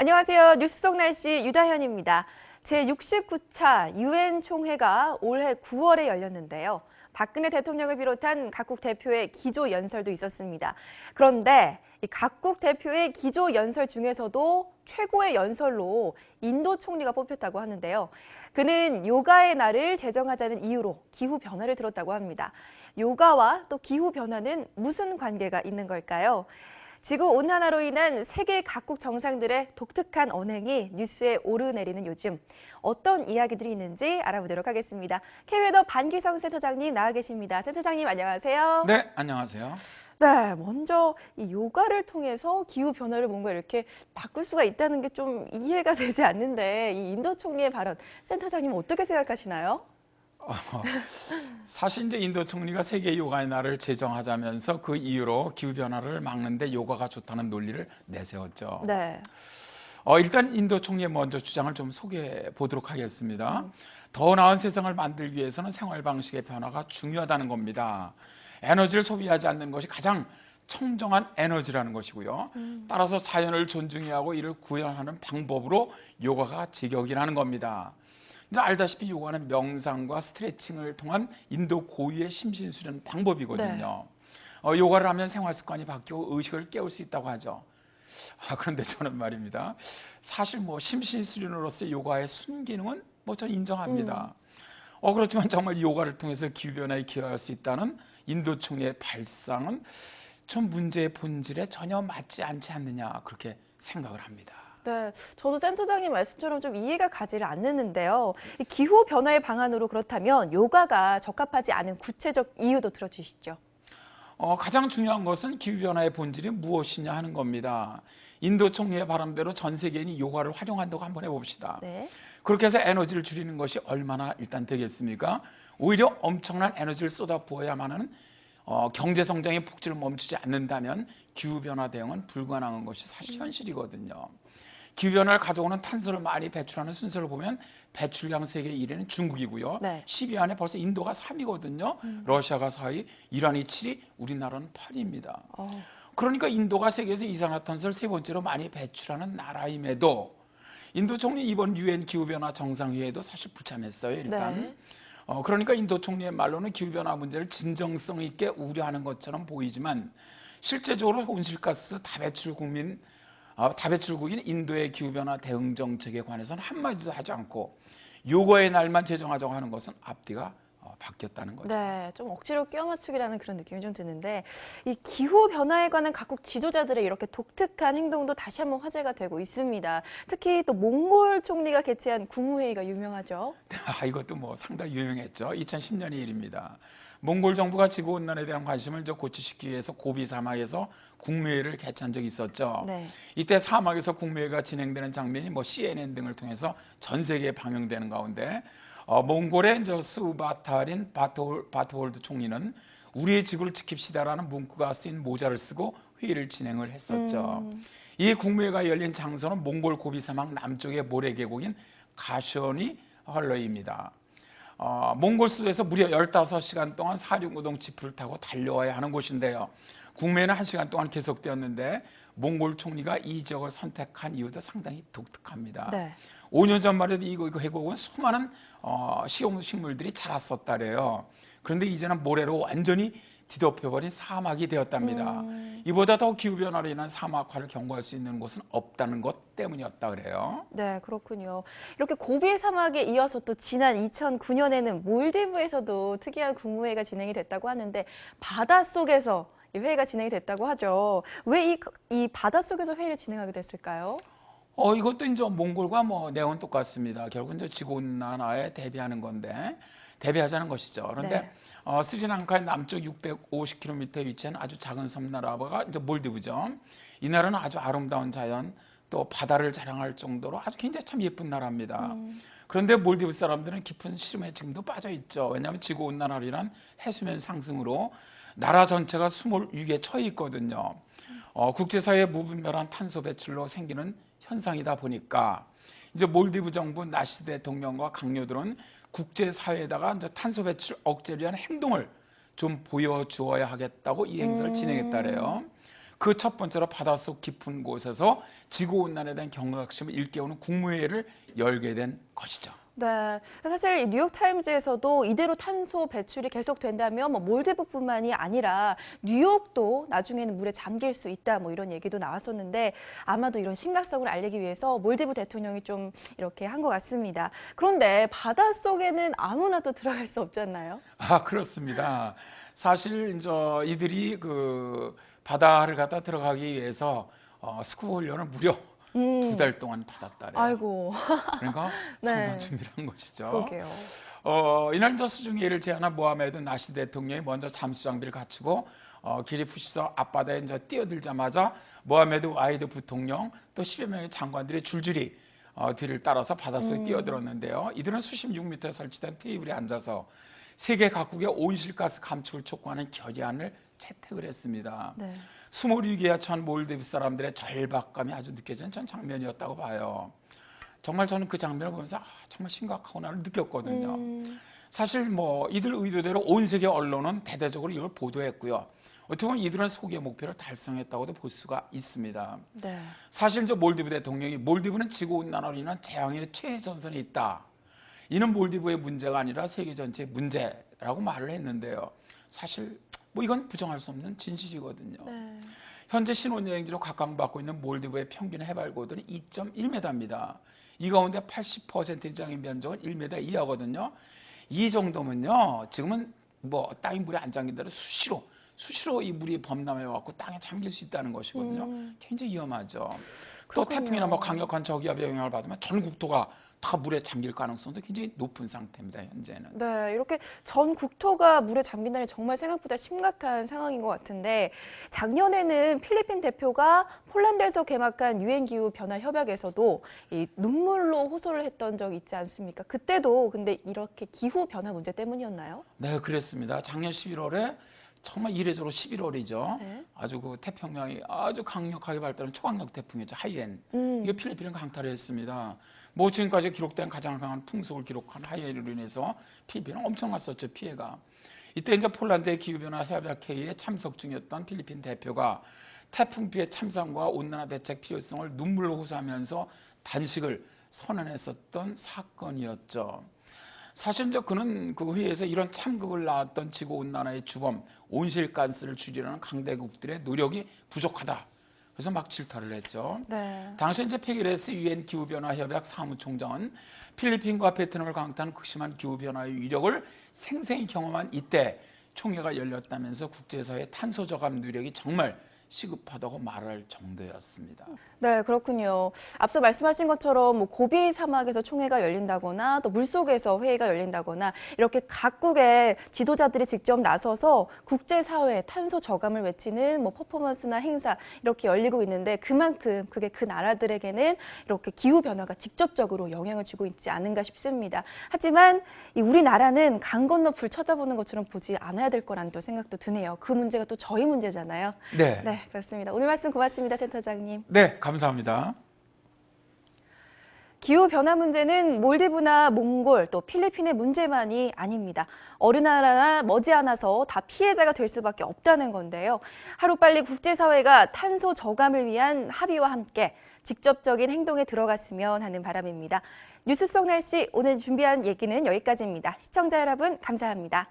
안녕하세요. 뉴스 속 날씨 유다현입니다. 제69차 유엔 총회가 올해 9월에 열렸는데요. 박근혜 대통령을 비롯한 각국 대표의 기조 연설도 있었습니다. 그런데 이 각국 대표의 기조 연설 중에서도 최고의 연설로 인도 총리가 뽑혔다고 하는데요. 그는 요가의 날을 제정하자는 이유로 기후 변화를 들었다고 합니다. 요가와 또 기후 변화는 무슨 관계가 있는 걸까요? 지구온난화로 인한 세계 각국 정상들의 독특한 언행이 뉴스에 오르내리는 요즘 어떤 이야기들이 있는지 알아보도록 하겠습니다. K웨더 반기성 센터장님 나와 계십니다. 센터장님 안녕하세요. 네, 안녕하세요. 네, 먼저 이 요가를 통해서 기후 변화를 뭔가 이렇게 바꿀 수가 있다는 게 좀 이해가 되지 않는데 이 인도 총리의 발언 센터장님 어떻게 생각하시나요? 사실 이제 인도 총리가 세계 요가의 날을 제정하자면서 그 이유로 기후 변화를 막는데 요가가 좋다는 논리를 내세웠죠. 네. 일단 인도 총리의 먼저 주장을 좀 소개해 보도록 하겠습니다. 더 나은 세상을 만들기 위해서는 생활 방식의 변화가 중요하다는 겁니다. 에너지를 소비하지 않는 것이 가장 청정한 에너지라는 것이고요. 따라서 자연을 존중해야 하고 이를 구현하는 방법으로 요가가 제격이라는 겁니다. 이제 알다시피 요가는 명상과 스트레칭을 통한 인도 고유의 심신수련 방법이거든요. 요가를 하면 생활 습관이 바뀌고 의식을 깨울 수 있다고 하죠. 그런데 저는 말입니다. 사실 뭐 심신수련으로서 요가의 순기능은 뭐 전 인정합니다. 그렇지만 정말 요가를 통해서 기후변화에 기여할 수 있다는 인도 총리의 발상은 좀 문제의 본질에 전혀 맞지 않지 않느냐 그렇게 생각을 합니다. 네, 저도 센터장님 말씀처럼 좀 이해가 가지를 않는데요. 이 기후 변화의 방안으로 그렇다면 요가가 적합하지 않은 구체적 이유도 들어주시죠. 가장 중요한 것은 기후변화의 본질이 무엇이냐 하는 겁니다. 인도 총리의 바람대로 전 세계인이 요가를 활용한다고 한번 해봅시다. 네. 그렇게 해서 에너지를 줄이는 것이 얼마나 일단 되겠습니까? 오히려 엄청난 에너지를 쏟아부어야만 하는 경제 성장의 폭주를 멈추지 않는다면 기후변화 대응은 불가능한 것이 사실 현실이거든요. 기후변화를 가져오는 탄소를 많이 배출하는 순서를 보면 배출량 세계 1위는 중국이고요. 네. 10위 안에 벌써 인도가 3위거든요. 러시아가 4위, 이란이 7위, 우리나라는 8위입니다. 그러니까 인도가 세계에서 이산화탄소를 세 번째로 많이 배출하는 나라임에도 인도 총리 이번 유엔 기후변화 정상회의에도 사실 불참했어요. 일단. 네. 그러니까 인도 총리의 말로는 기후변화 문제를 진정성 있게 우려하는 것처럼 보이지만 실제적으로 온실가스 다배출국인 인도의 기후변화 대응 정책에 관해서는 한마디도 하지 않고 요거의 날만 제정하자고 하는 것은 앞뒤가 바뀌었다는 거죠. 네, 좀 억지로 끼워 맞추기라는 그런 느낌이 좀 드는데 이 기후 변화에 관한 각국 지도자들의 이렇게 독특한 행동도 다시 한번 화제가 되고 있습니다. 특히 또 몽골 총리가 개최한 국무회의가 유명하죠. 이것도 뭐 상당히 유명했죠. 2010년의 일입니다. 몽골 정부가 지구온난화에 대한 관심을 고취시키기 위해서 고비 사막에서 국무회의를 개최한 적이 있었죠. 네. 이때 사막에서 국무회의가 진행되는 장면이 뭐 CNN 등을 통해서 전 세계에 방영되는 가운데 몽골의 스바타린 바트홀드 총리는 우리의 지구를 지킵시다라는 문구가 쓰인 모자를 쓰고 회의를 진행을 했었죠. 이 국무회의가 열린 장소는 몽골 고비 사막 남쪽의 모래 계곡인 가시오니 헐러입니다. 몽골 수도에서 무려 15시간 동안 사륜구동 지프를 타고 달려와야 하는 곳인데요. 국무회의는 1시간 동안 계속되었는데 몽골 총리가 이 지역을 선택한 이유도 상당히 독특합니다. 네. 5년 전만 해도 이 계곡은 수많은 식용식물들이 자랐었다래요. 그런데 이제는 모래로 완전히 뒤덮여버린 사막이 되었답니다. 이보다 더 기후변화로 인한 사막화를 경고할 수 있는 곳은 없다는 것 때문이었다 그래요. 네, 그렇군요. 이렇게 고비 사막에 이어서 또 지난 2009년에는 몰디브에서도 특이한 국무회의가 진행이 됐다고 하는데 바닷속에서 이 회의가 진행이 됐다고 하죠. 왜 이 바닷속에서 회의를 진행하게 됐을까요? 이것도 이제 몽골과 뭐 내용은 똑같습니다. 결국 이제 지구온난화에 대비하자는 것이죠. 그런데 네. 스리랑카의 남쪽 650km에 위치한 아주 작은 섬나라가 이제 몰디브죠. 이 나라는 아주 아름다운 자연 또 바다를 자랑할 정도로 아주 굉장히 참 예쁜 나라입니다. 그런데 몰디브 사람들은 깊은 시름에 지금도 빠져 있죠. 왜냐하면 지구온난화로 인한 해수면 상승으로 나라 전체가 수몰위기에 처해 있거든요. 국제사회의 무분별한 탄소 배출로 생기는 현상이다 보니까 이제 몰디브 정부 나시드 대통령과 강요들은 국제사회에다가 이제 탄소 배출 억제를 위한 행동을 좀 보여주어야 하겠다고 이 행사를 진행했다래요. 그 첫 번째로 바닷속 깊은 곳에서 지구온난화에 대한 경각심을 일깨우는 국무회의를 열게 된 것이죠. 네, 사실 이 뉴욕타임즈에서도 이대로 탄소 배출이 계속된다면 뭐 몰디브뿐만이 아니라 뉴욕도 나중에는 물에 잠길 수 있다 뭐 이런 얘기도 나왔었는데 아마도 이런 심각성을 알리기 위해서 몰디브 대통령이 좀 이렇게 한 것 같습니다. 그런데 바닷속에는 아무나 또 들어갈 수 없잖아요. 아, 그렇습니다. 사실 이제 이들이 그 바다를 갖다 들어가기 위해서 스쿠버 훈련을 무려 2달 동안 받았다래요. 아이고, 그러니까 네. 상당한 준비를 한 것이죠. 그러게요. 이날 저 수중회의를 제안한 모하메드 나시 대통령이 먼저 잠수 장비를 갖추고 기리푸시서 앞바다에 이제 뛰어들자마자 모하메드 와이드 부통령 또 10여 명의 장관들이 줄줄이 뒤를 따라서 바닷속에 뛰어들었는데요. 이들은 수십 6m에 설치된 테이블에 앉아서 세계 각국의 온실가스 감축을 촉구하는 결의안을 채택을 했습니다. 네. 수몰 위기에 처한 몰디브 사람들의 절박감이 아주 느껴지는 전 장면이었다고 봐요. 정말 저는 그 장면을 보면서 정말 심각하구나를 느꼈거든요. 사실 뭐 이들 의도대로 온 세계 언론은 대대적으로 이걸 보도했고요. 어떻게 보면 이들은 소기의 목표를 달성했다고도 볼 수가 있습니다. 네. 사실 저 몰디브 대통령이 몰디브는 지구온난화로 인한 재앙의 최전선에 있다. 이는 몰디브의 문제가 아니라 세계 전체의 문제라고 말을 했는데요. 사실 뭐 이건 부정할 수 없는 진실이거든요. 네. 현재 신혼여행지로 각광받고 있는 몰디브의 평균 해발 고도는 2.1m입니다. 이 가운데 80% 이상의 면적은 1m 이하거든요. 이 정도면요, 지금은 뭐 땅이 물에 안 잠긴 대로 수시로 이 물이 범람해 왔고 땅에 잠길 수 있다는 것이거든요. 굉장히 위험하죠. 또 그렇군요. 태풍이나 뭐 강력한 저기압의 영향을 받으면 전 국토가 다 물에 잠길 가능성도 굉장히 높은 상태입니다. 현재는. 네, 이렇게 전 국토가 물에 잠긴다니 정말 생각보다 심각한 상황인 것 같은데 작년에는 필리핀 대표가 폴란드에서 개막한 유엔 기후 변화 협약에서도 이 눈물로 호소를 했던 적이 있지 않습니까? 그때도 근데 이렇게 기후 변화 문제 때문이었나요? 네, 그랬습니다. 작년 11월에 정말 이례적으로 11월이죠. 네. 아주 그 태평양이 아주 강력하게 발달한 초강력 태풍이었죠. 하이엔. 이게 필리핀을 강타를 했습니다. 뭐 지금까지 기록된 가장 강한 풍속을 기록한 하이엔으로 인해서 필리핀은 엄청났었죠. 피해가. 이때 이제 폴란드의 기후변화 협약회의에 참석 중이었던 필리핀 대표가 태풍 피해 참상과 온난화 대책 필요성을 눈물로 호소하면서 단식을 선언했었던 사건이었죠. 사실 이제 그는 그 회의에서 이런 참극을 낳았던 지구온난화의 주범 온실가스를 줄이려는 강대국들의 노력이 부족하다. 그래서 막 질타를 했죠. 네. 당시 이제 페기레스 유엔 기후변화 협약 사무총장은 필리핀과 베트남을 강타한 극심한 기후변화의 위력을 생생히 경험한 이때 총회가 열렸다면서 국제사회의 탄소 저감 노력이 정말 시급하다고 말할 정도였습니다. 네, 그렇군요. 앞서 말씀하신 것처럼 뭐 고비 사막에서 총회가 열린다거나 또 물속에서 회의가 열린다거나 이렇게 각국의 지도자들이 직접 나서서 국제사회 탄소 저감을 외치는 뭐 퍼포먼스나 행사 이렇게 열리고 있는데 그만큼 그게 그 나라들에게는 이렇게 기후변화가 직접적으로 영향을 주고 있지 않은가 싶습니다. 하지만 이 우리나라는 강 건너 불 쳐다보는 것처럼 보지 않아야 될 거라는 또 생각도 드네요. 그 문제가 또 저희 문제잖아요. 네. 네, 그렇습니다. 오늘 말씀 고맙습니다, 센터장님. 네, 감사합니다. 기후변화 문제는 몰디브나 몽골 또 필리핀의 문제만이 아닙니다. 어느 나라나 머지않아서 다 피해자가 될 수밖에 없다는 건데요. 하루빨리 국제사회가 탄소 저감을 위한 합의와 함께 직접적인 행동에 들어갔으면 하는 바람입니다. 뉴스 속 날씨 오늘 준비한 얘기는 여기까지입니다. 시청자 여러분 감사합니다.